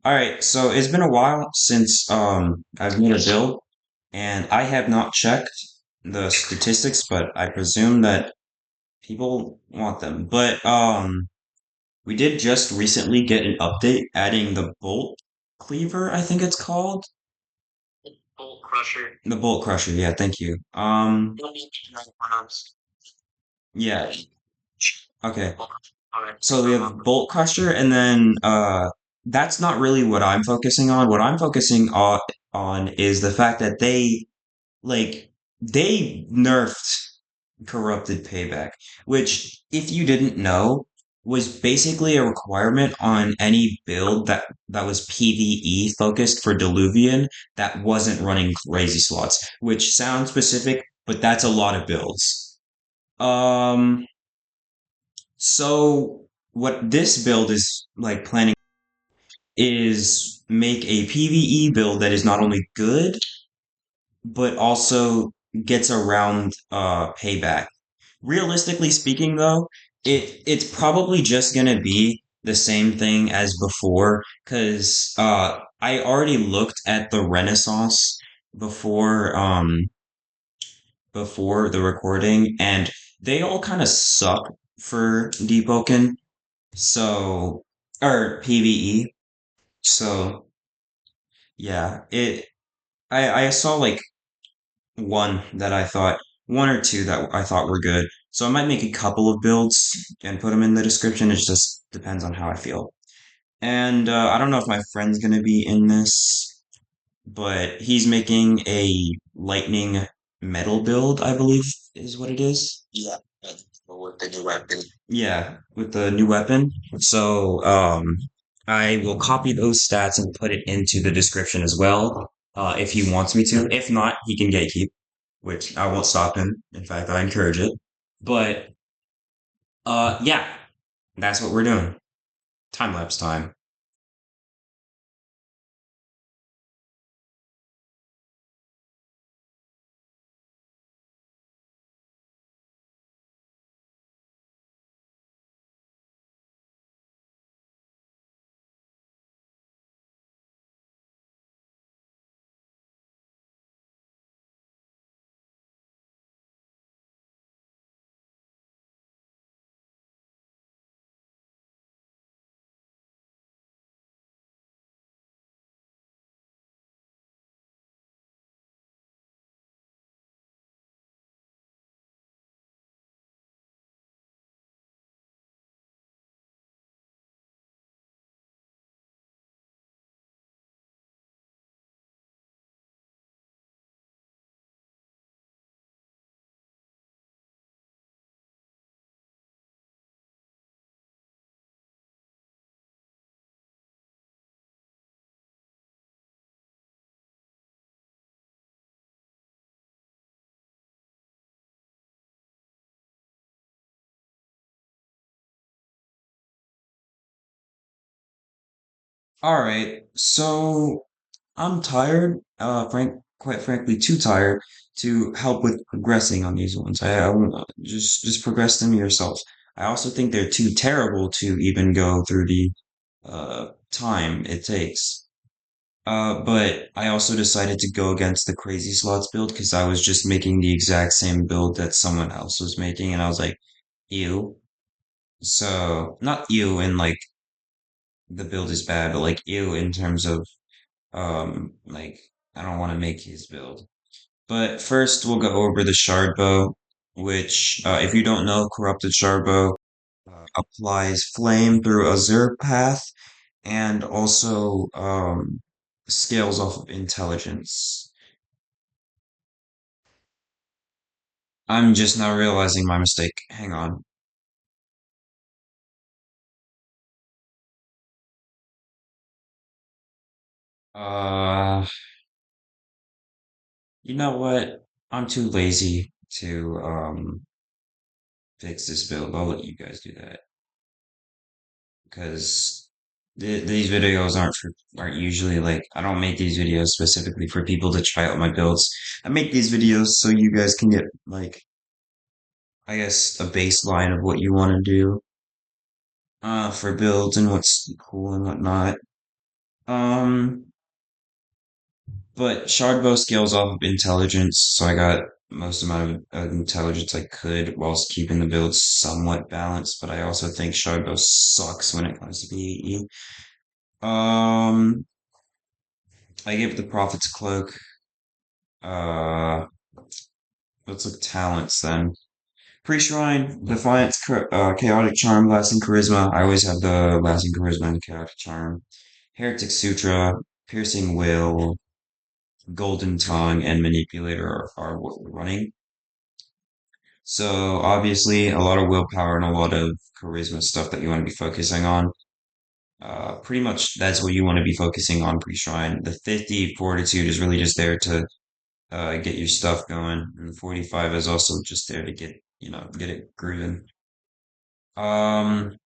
All right, so it's been a while since I've made a build, and I have not checked the statistics, but I presume that people want them. But we did just recently get an update adding the bolt cleaver, I think it's called. Bolt Crusher. The bolt crusher, yeah, thank you. You'll need to know what else. Yeah, okay. Alright, So we have bolt crusher, and then that's not really what I'm focusing on. What I'm focusing on is the fact that like they nerfed corrupted payback, which if you didn't know was basically a requirement on any build that was PvE focused for Diluvian that wasn't running crazy slots, which sounds specific, but that's a lot of builds. Um so what this build is like planning is make a PvE build that is not only good but also gets around payback. Realistically speaking though, it's probably just gonna be the same thing as before because I already looked at the Renaissance before before the recording and they all kind of suck for Deepoken. So or PvE. So yeah, it I saw like one that I thought, one or two that I thought were good. So I might make a couple of builds and put them in the description. It just depends on how I feel. And I don't know if my friend's gonna be in this, but he's making a lightning metal build, I believe is what it is. yeah, with the new weapon. Yeah, with the new weapon. So I will copy those stats and put it into the description as well, if he wants me to. If not, he can gatekeep, which I won't stop him. In fact, I encourage it. But yeah, that's what we're doing. Time lapse time. All right, so I'm tired. Quite frankly, too tired to help with progressing on these ones. I won't just progress them yourselves. I also think they're too terrible to even go through the time it takes. But I also decided to go against the crazy slots build because I was just making the exact same build that someone else was making, and I was like, ew. So not ew in like the build is bad, but like ew in terms of like I don't want to make his build. But first we'll go over the shard bow, which if you don't know, corrupted shard bow applies flame through Azure path and also scales off of intelligence. I'm just now realizing my mistake. Hang on. Uh, you know what? I'm too lazy to fix this build. I'll let you guys do that because these videos aren't usually like I don't make these videos specifically for people to try out my builds. I make these videos so you guys can get like I guess a baseline of what you want to do for builds and what's cool and whatnot. Um, but Shardbow scales off of intelligence, so I got most amount of intelligence I could whilst keeping the build somewhat balanced. But I also think Shardbow sucks when it comes to PvE. Um, I give the Prophet's Cloak. Uh, let's look talents then. Pre-Shrine, Defiance, Chaotic Charm, Lasting Charisma. I always have the Lasting Charisma and Chaotic Charm. Heretic Sutra, Piercing Will, Golden Tongue, and Manipulator are what we're running. So obviously a lot of willpower and a lot of charisma stuff that you want to be focusing on. Pretty much that's what you want to be focusing on pre-shrine. The 50 fortitude is really just there to get your stuff going, and the 45 is also just there to get it grooving. Um,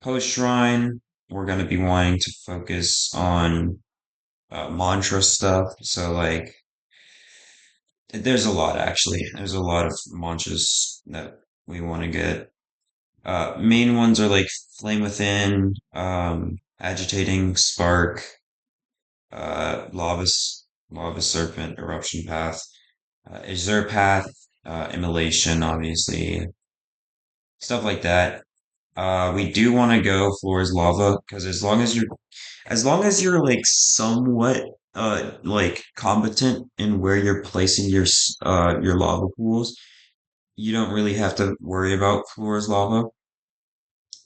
Post shrine, we're gonna be wanting to focus on mantra stuff. So like, there's a lot actually. There's a lot of mantras that we want to get. Main ones are like Flame Within, Agitating Spark, Lava Serpent, Eruption Path, Azure Path, Immolation, obviously, stuff like that. We do want to go for is lava because as long as you're like somewhat like competent in where you're placing your lava pools, you don't really have to worry about floors lava.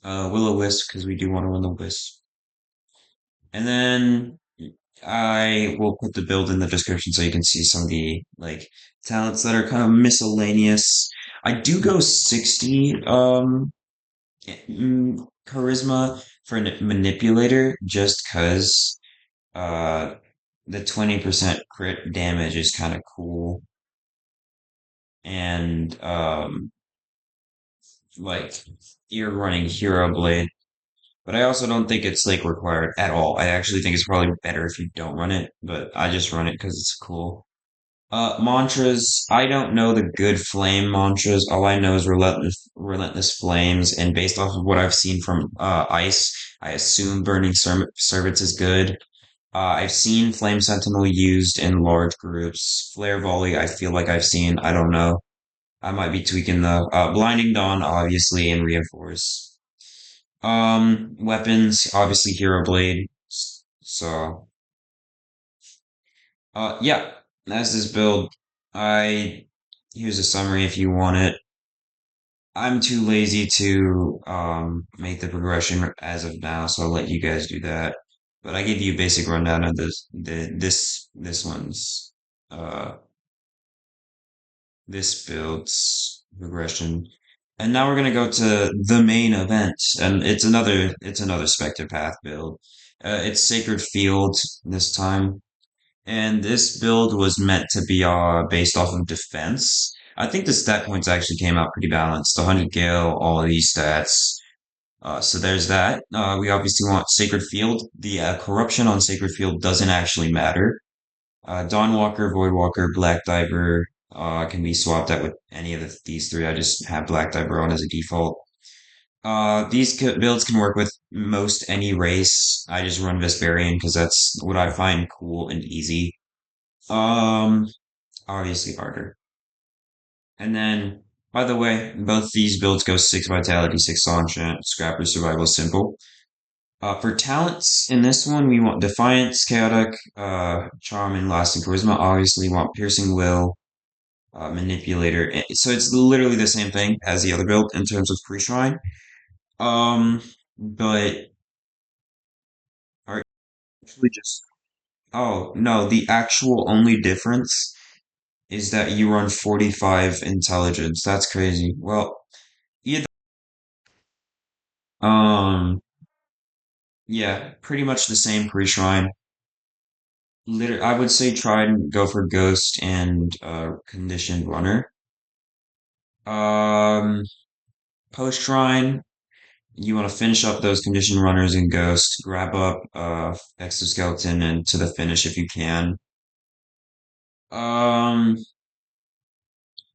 Will-O-Wisp because we do want to win the wisp. And then I will put the build in the description so you can see some of the like talents that are kind of miscellaneous. I do go 60 charisma for manipulator just because uh the 20% crit damage is kind of cool and like you're running Hero Blade. But I also don't think it's like required at all. I actually think it's probably better if you don't run it, but I just run it because it's cool. Mantras. I don't know the good flame mantras. All I know is relentless flames, and based off of what I've seen from Ice, I assume burning servants is good. I've seen Flame Sentinel used in large groups. Flare Volley, I feel like I've seen. I don't know. I might be tweaking though. Blinding Dawn, obviously, and Reinforce. Weapons, obviously Hero Blade. So, yeah, that's this build. I Here's a summary if you want it. I'm too lazy to make the progression as of now, so I'll let you guys do that. But I gave you a basic rundown of this one's uh this build's progression. And now we're gonna go to the main event, and it's another Spectre Path build. It's Sacred Field this time, and this build was meant to be based off of defense. I think the stat points actually came out pretty balanced. 100 Gale, all of these stats. So there's that. We obviously want Sacred Field. The corruption on Sacred Field doesn't actually matter. Dawnwalker, Voidwalker, Black Diver can be swapped out with any of these three. I just have Black Diver on as a default. These builds can work with most any race. I just run Vesperian because that's what I find cool and easy. Um, Obviously harder. And then, by the way, both these builds go 6 Vitality, 6 Enchant, Scrapper, Survival, Simple. For talents, in this one, we want Defiance, Chaotic, Charm, and Lasting Charisma. Obviously, we want Piercing Will, Manipulator. So it's literally the same thing as the other build in terms of pre-shrine. Um, but are actually just oh no, the actual only difference is that you run 45 intelligence. That's crazy. Well, either um yeah, pretty much the same pre-shrine. I would say try and go for Ghost and Conditioned Runner. Um, Post Shrine, you want to finish up those Conditioned Runners and Ghost. Grab up Exoskeleton and to the finish if you can. Um,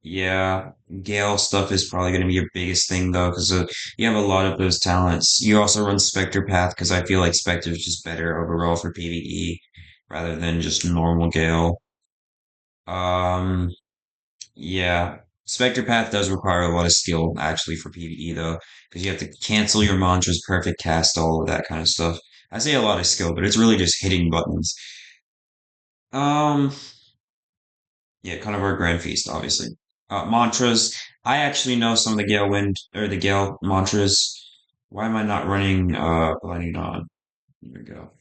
Yeah, Gale stuff is probably going to be your biggest thing though, because you have a lot of those talents. You also run Spectre Path because I feel like Spectre is just better overall for PvE rather than just normal Gale. Um, yeah, Spectre Path does require a lot of skill actually for PvE though, because you have to cancel your mantras, perfect cast, all of that kind of stuff. I say a lot of skill, but it's really just hitting buttons. Um, Yeah, kind of our grand feast, obviously. Mantras. I actually know some of the Gale Wind or the Gale mantras. Why am I not running Blinding Dawn? Here we go.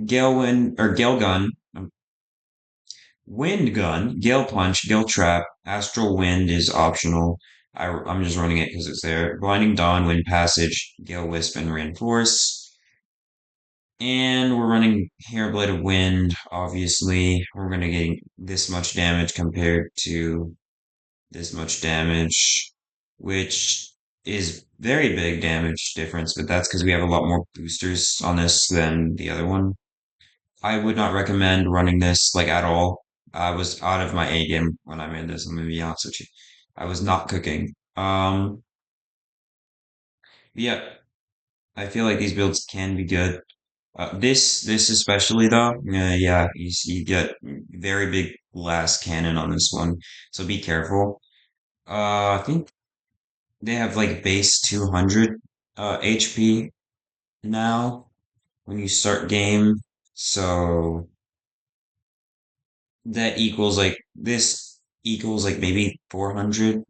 Gale Wind or Gale Gun, Wind Gun, Gale Punch, Gale Trap, Astral Wind is optional. I'm just running it because it's there. Blinding Dawn, Wind Passage, Gale Wisp, and Reinforce. And we're running Hairblade of Wind, obviously. We're going to get this much damage compared to this much damage, which is very big damage difference, but that's because we have a lot more boosters on this than the other one. I would not recommend running this like at all. I was out of my A game when I made this. I'm gonna be honest with you. I was not cooking. Yeah, I feel like these builds can be good. This especially though, yeah, you get very big blast cannon on this one, so be careful. I think they have like base 200 HP now when you start game. So that equals like this equals like maybe 400.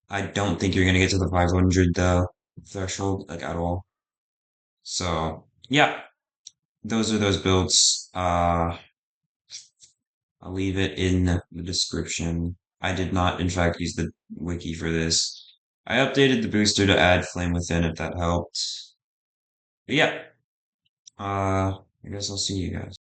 I don't think you're gonna get to the 500 threshold like at all. So yeah, those are those builds. I'll leave it in the description. I did not, in fact, use the wiki for this. I updated the booster to add Flame Within if that helped. But yeah, I guess I'll see you guys.